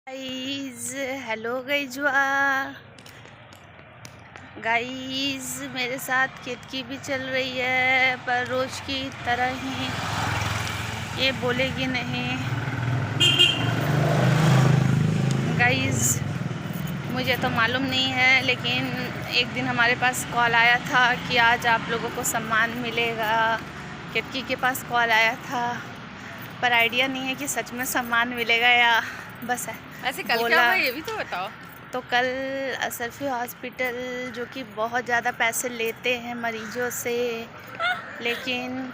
Guys hello guys मेरे साथ केतकी भी चल रही है, पर रोज की तरह ही ये बोलेगी नहीं। गाइज मुझे तो मालूम नहीं है, लेकिन एक दिन हमारे पास कॉल आया था कि आज आप लोगों को सम्मान मिलेगा। केतकी के पास कॉल आया था, पर आइडिया नहीं है कि सच में सम्मान मिलेगा या बस है। ऐसे कल क्या हुआ ये भी तो बताओ। तो कल असरफी हॉस्पिटल, जो कि बहुत ज़्यादा पैसे लेते हैं मरीजों से, लेकिन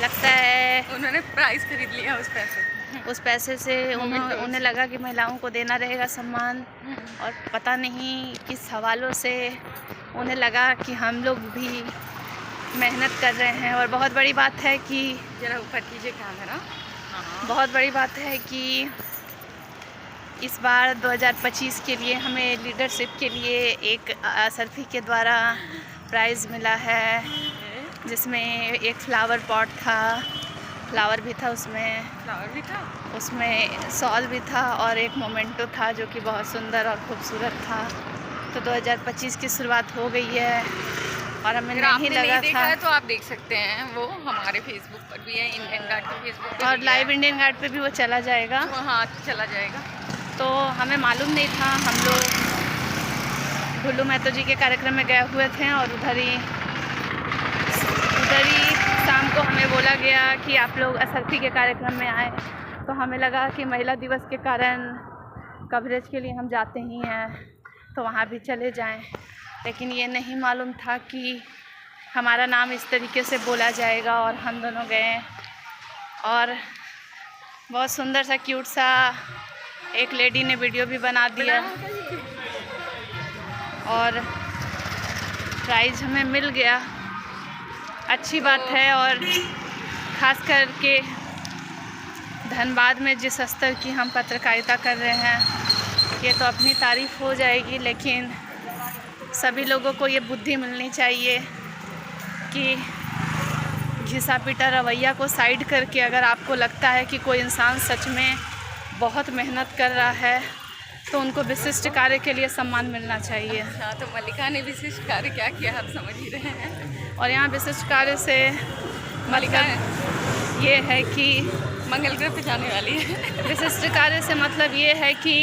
लगता है उन्होंने प्राइस खरीद लिया उस पैसे से उन्हें लगा कि महिलाओं को देना रहेगा सम्मान, और पता नहीं किस हवालों से उन्हें लगा कि हम लोग भी मेहनत कर रहे हैं। और बहुत बड़ी बात है कि जरा ऊपर कीजिए कैमरा। बहुत बड़ी बात है कि इस बार 2025 के लिए हमें लीडरशिप के लिए एक असरफी के द्वारा प्राइज़ मिला है, जिसमें एक फ्लावर पॉट था, फ्लावर भी था, उसमें सॉल भी था और एक मोमेंटो था जो कि बहुत सुंदर और खूबसूरत था। तो 2025 की शुरुआत हो गई है और हमें नहीं लगा था। तो आप देख सकते हैं, वो हमारे फेसबुक पर भी है, इंडियन गार्ड के फेसबुक पर, और लाइव इंडियन गार्ड पे भी वो चला जाएगा। हाँ, चला जाएगा। तो हमें मालूम नहीं था। हम लोग ढुल्लू महतो जी के कार्यक्रम में गए हुए थे और उधर ही शाम को हमें बोला गया कि आप लोग असरफी के कार्यक्रम में आए। तो हमें लगा कि महिला दिवस के कारण कवरेज के लिए हम जाते ही हैं, तो वहाँ भी चले जाएं। लेकिन ये नहीं मालूम था कि हमारा नाम इस तरीके से बोला जाएगा। और हम दोनों गए और बहुत सुंदर सा क्यूट सा एक लेडी ने वीडियो भी बना दिया और प्राइज़ हमें मिल गया। अच्छी बात है। और ख़ास करके धनबाद में जिस स्तर की हम पत्रकारिता कर रहे हैं, ये तो अपनी तारीफ़ हो जाएगी, लेकिन सभी लोगों को ये बुद्धि मिलनी चाहिए कि घिसा पिटा रवैया को साइड करके अगर आपको लगता है कि कोई इंसान सच में बहुत मेहनत कर रहा है, तो उनको विशिष्ट कार्य के लिए सम्मान मिलना चाहिए। अच्छा, तो मल्लिका ने विशिष्ट कार्य क्या किया, आप समझ ही रहे हैं। और यहाँ विशिष्ट कार्य से मल्लिका ये है कि मंगल ग्रह पे जाने वाली है। विशिष्ट कार्य से मतलब ये है कि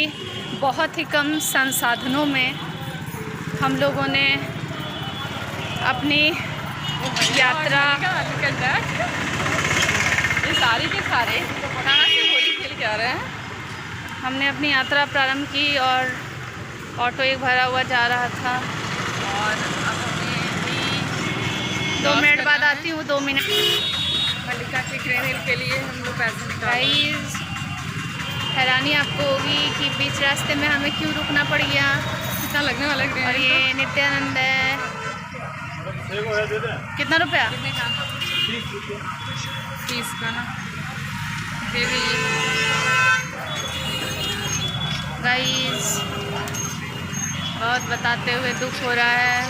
बहुत ही कम संसाधनों में हम लोगों ने अपनी यात्रा, ये सारे के सारे कहाँ से होली खेल के आ रहे हैं। हमने अपनी यात्रा प्रारंभ की और ऑटो एक भरा हुआ जा रहा था। और अब हमें भी 2 मिनट बाद आती हूँ, 2 मिनट। मल्लिका के ग्रेनेल के लिए हम लोग पैसे गाइस, हैरानी आपको होगी कि बीच रास्ते में हमें क्यों रुकना पड़ गया। कितना लगने वाला है। और ये नित्यानंद है। कितना रुपया? 30 का ना। गाइस, बहुत बताते हुए दुख हो रहा है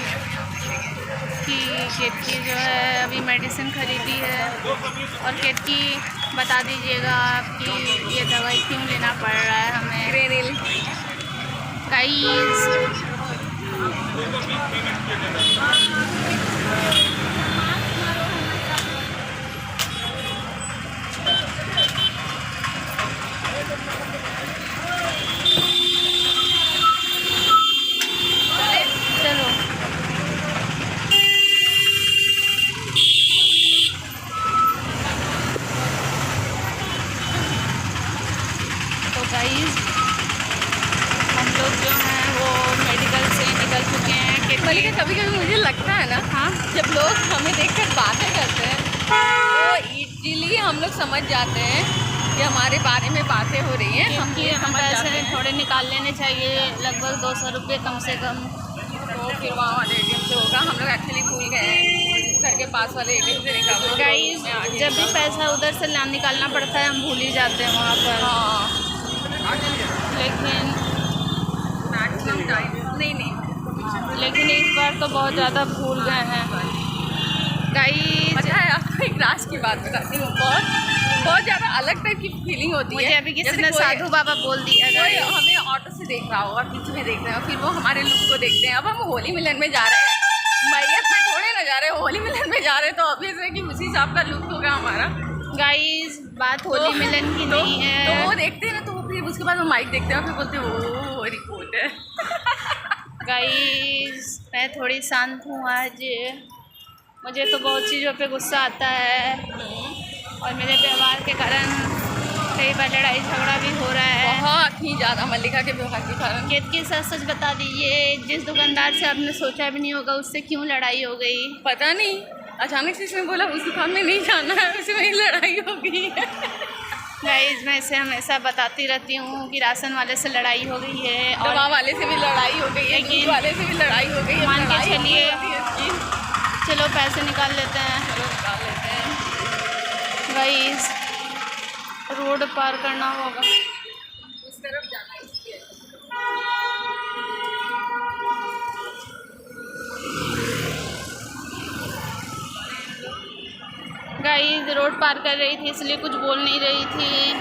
कि केतकी जो है अभी मेडिसिन खरीदी है। और केतकी, बता दीजिएगा आपकी ये दवाई क्यों लेना पड़ रहा है हमें। ग्रेनेल गाइस, चलो तो गाइस, हम लोग जो हैं वो मेडिकल से निकल चुके हैं। मल्लिका, कभी कभी मुझे लगता है ना, हाँ, जब लोग हमें देखकर बातें करते हैं तो इजीली हम लोग समझ जाते हैं कि हमारे बारे में बातें हो रही हैं। हम पैसे थोड़े निकाल लेने चाहिए, लगभग 200 रुपये कम से कम। तो फिर वहाँ वाले एटीएम से होगा। हम लोग एक्चुअली भूल गए हैं, घर के पास वाले एटीएम से निकालना। गाइस, जब भी पैसा उधर से निकालना पड़ता है हम भूल ही जाते हैं वहाँ पर। हाँ, लेकिन मैक्सिमम टाइम नहीं, लेकिन इस बार तो बहुत ज़्यादा भूल गए हैं। गाइस, पता है आपको एक राज की बात बताती हूँ। बहुत बहुत ज़्यादा अलग टाइप की फीलिंग होती है। मुझे अभी किसी जैसे ने साधु बाबा बोल दिया, कोई हमें ऑटो से देख रहा होगा, पीछे में देख रहे हो, फिर वो हमारे लुक को देखते हैं। अब हम होली मिलन में जा रहे हैं, मैयत में थोड़े ना जा रहे हैं, होली मिलन में जा रहे हैं, तो ऑब्वियस है कि उसी हिसाब का लुक होगा हमारा। गाइस बात होली मिलन की नहीं है। तो वो देखते हैं ना, तो फिर उसके बाद वो माइक देखते हैं, फिर बोलते हैं वो रिपोर्ट है। गाइस मैं थोड़ी शांत हूँ आज। मुझे तो बहुत चीज़ों पे गुस्सा आता है और मेरे व्यवहार के कारण कई बार लड़ाई झगड़ा भी हो रहा है। बहुत ही ज़्यादा मल्लिका के व्यवहार के कारण। केतकी सच सच बता दीजिए, जिस दुकानदार से आपने सोचा भी नहीं होगा उससे क्यों लड़ाई हो गई? पता नहीं, अचानक से इसने बोला उस दुकान में नहीं जाना है, उसमें ही लड़ाई हो गई है। गाइस मैं इसे हमेशा बताती रहती हूँ कि राशन वाले से लड़ाई हो गई है और दवा वाले से भी लड़ाई हो गई है, दूध वाले से भी लड़ाई हो गई है। मान के लड़ाई चलिए। होती है इसकी। चलो पैसे निकाल लेते हैं। चलो निकाल लेते हैं। गाइस रोड पार करना होगा, उस तरफ जाना है इसलिए। गाइस रोड पार कर रही थी इसलिए कुछ बोल नहीं रही थी।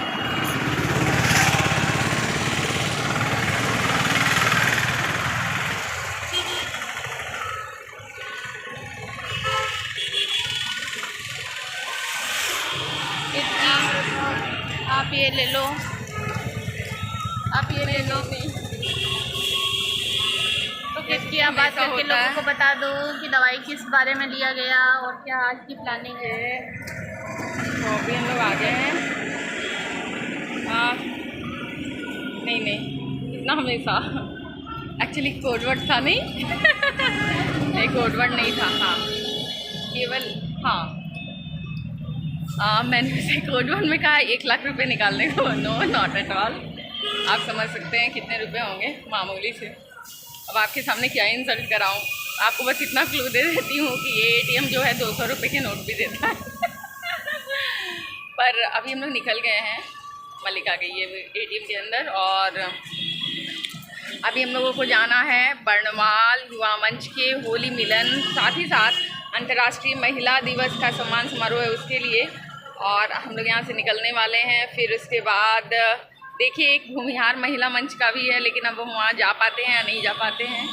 आप ये ले लो, आप ये ले लो। तो किसकी आप बात करके लोगों को बता दो कि दवाई किस बारे में लिया गया और क्या आज की प्लानिंग है। तो अभी हम लोग आ गए हैं। नहीं इतना हमेशा एक्चुअली कोडवर्ड था नहीं। नहीं कोडवर्ड नहीं था, हाँ केवल हाँ मैंने उसे कोडवर्ड में कहा 1 लाख रुपए निकालने को। No not at all. आप समझ सकते हैं कितने रुपए होंगे मामूली से। अब आपके सामने क्या इंसल्ट कराऊं, आपको बस इतना क्लू दे देती हूँ कि ये एटीएम जो है 200 रुपये के नोट भी देता है। पर अभी हम लोग निकल गए हैं मल्लिका के ये एटीएम के अंदर, और अभी हम लोगों को जाना है बर्णवाल युवा मंच के होली मिलन, साथ ही साथ अंतर्राष्ट्रीय महिला दिवस का सम्मान समारोह है उसके लिए। और हम लोग यहाँ से निकलने वाले हैं। फिर उसके बाद देखिए एक भूमिहार महिला मंच का भी है, लेकिन अब हम वहाँ जा पाते हैं या नहीं जा पाते हैं।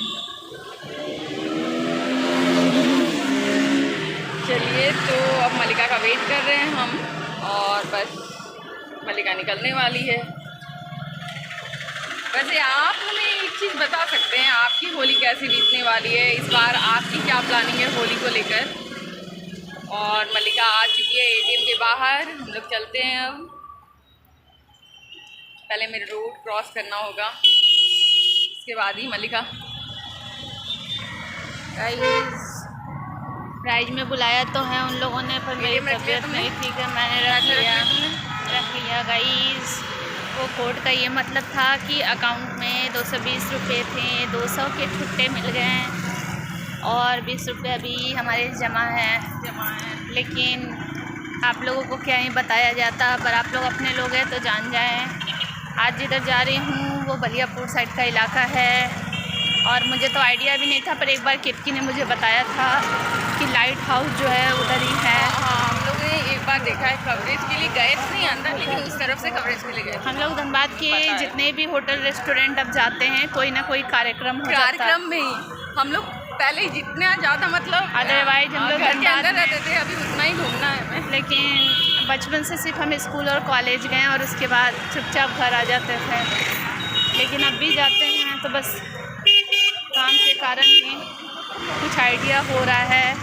चलिए तो अब मल्लिका का वेट कर रहे हैं हम, और बस मल्लिका निकलने वाली है। वैसे आप हमें एक चीज़ बता सकते हैं, आपकी होली कैसी बीतने वाली है इस बार, आपकी क्या प्लानिंग है होली को लेकर? और मल्लिका आ चुकी है एटीएम के बाहर, हम लोग चलते हैं। अब पहले मेरे रोड क्रॉस करना होगा, इसके बाद ही मल्लिका। प्राइज में बुलाया तो है उन लोगों ने, पर मेरी तबीयत नहीं ठीक है, मैंने रख लिया गाइस। वो कोड का ये मतलब था कि अकाउंट में 220 रुपये थे, 200 के छुट्टे मिल गए हैं और 20 रुपये अभी हमारे जमा हैं। लेकिन आप लोगों को क्या ही बताया जाता, पर आप लोग अपने लोग हैं तो जान जाएं। आज जिधर जा रही हूँ वो बलियापुर साइड का इलाका है और मुझे तो आइडिया भी नहीं था, पर एक बार केतकी ने मुझे बताया था कि लाइट हाउस जो है उधर ही है। हाँ हम लोग ने एक बार देखा है, कवरेज के लिए गए नहीं अंदर, लेकिन उस तरफ से कवरेज के लिए गए। हम लोग धनबाद के जितने भी होटल रेस्टोरेंट अब जाते हैं, कोई ना कोई कार्यक्रम हो जाता है। कार्यक्रम में ही हम लोग पहले जितना ज़्यादा मतलब अदरवाइज हम लोग घर के अंदर रहते थे, अभी उतना ही घूमना है हमें। लेकिन बचपन से सिर्फ हम स्कूल और कॉलेज गए और उसके बाद चुपचाप घर आ जाते थे। लेकिन अब भी जाते हैं तो बस काम के कारण ही कुछ आइडिया हो रहा है।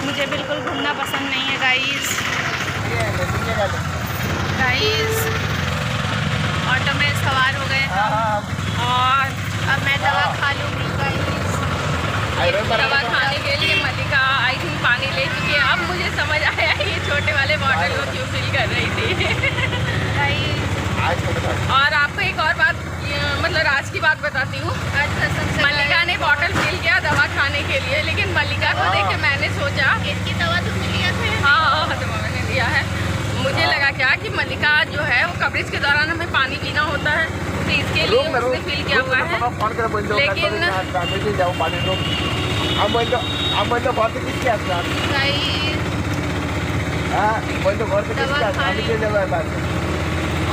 मुझे बिल्कुल घूमना पसंद नहीं है गाइस। ऑटो में सवार हो गए हम और अब मैं दवा खा लूँगी गाइस। दवा खाने के लिए मल्लिका आई थिंक पानी ले चुकी है। अब मुझे समझ आया ये छोटे वाले बॉटल को क्यों फिल कर रही थी। और आपको एक और बात मतलब राज की बात बताती हूँ। मल्लिका ने बॉटल फिल किया दवा खाने के लिए, लेकिन मल्लिका को देख के मैंने सोचा इसकी दवा तुमने लिया था? हाँ दवा मैंने लिया है। मुझे लगा क्या कि मल्लिका जो है वो कवरेज के दौरान हमें पानी पीना होता है, तो इसके लिए उसने फिल किया हुआ है। लेकिन हाँ वही तो घर पे दवा किसका खा खाने ली। के जगह है बात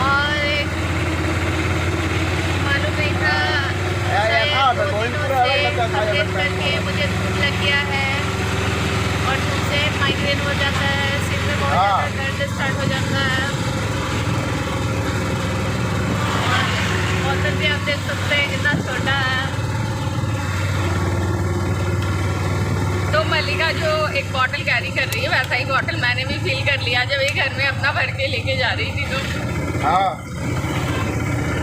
और मालूम नहीं था शायद हाँ, 2 गोविंद दिनों पूरा से अलग लगता है, परहेज अलग करके मुझे धूप लग गया है और धूप से माइग्रेन हो जाता है, सिर में बहुत हाँ। ज़्यादा दर्द स्टार्ट हो जाता है। और मौसम भी आप देख सकते हैं कितना छोटा है। तो मल्लिका जो एक बॉटल कैरी कर रही है वैसा ही बॉटल मैंने भी फिल कर लिया जब ये घर में अपना भर के लेके जा रही थी। तो हाँ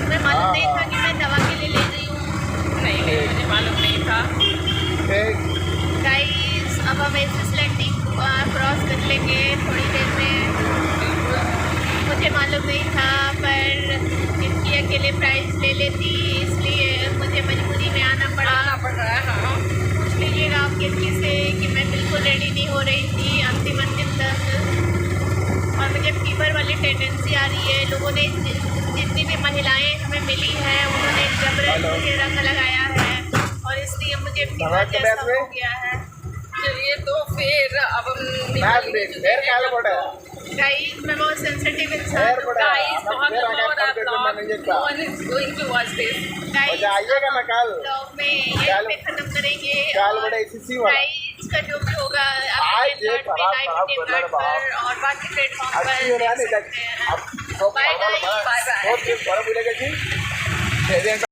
मैं मालूम नहीं था कि मैं दवा के लिए ले रही हूँ। नहीं मुझे मालूम नहीं था। ठीक गाइस अब हम एसिस लैंडिंग क्रॉस कर लेंगे थोड़ी देर में। मुझे मालूम नहीं था पर इनकी अकेले प्राइस ले लेती इसलिए मुझे मजबूरी में आना पड़ रहा है। हाँ पूछ लीजिएगा आप किसी से कि मैं बिल्कुल रेडी नहीं हो रही थी अंतिम तक और मुझे फीवर वाली टेंडेंसी आ रही है। लोगों ने जितनी भी महिलाएं हमें मिली हैं उन्होंने जबरन मुझे रंग लगाया है और इसलिए मुझे फीवर जैसा हो गया है। चलिए तो फिर अब हम मैच देख हेयर काला पड़ा है गाइस मैं बहुत सेंसिटिव इंसान हेयर हूँ। पड़ा है गाइस बहुत मैनेजर का one is going to watch this. Guys आइएगा ना कल ब्लॉग में यहीं पे खत्म करेंगे। काल बड़ा इसी वाला प्राइस का जो भी होगा आज ये खराब पर और बाकी प्लेटफॉर्म अच्छी हो रहा है पर नहीं अब तो बाय बाय बहुत बड़ा मिलेगा जी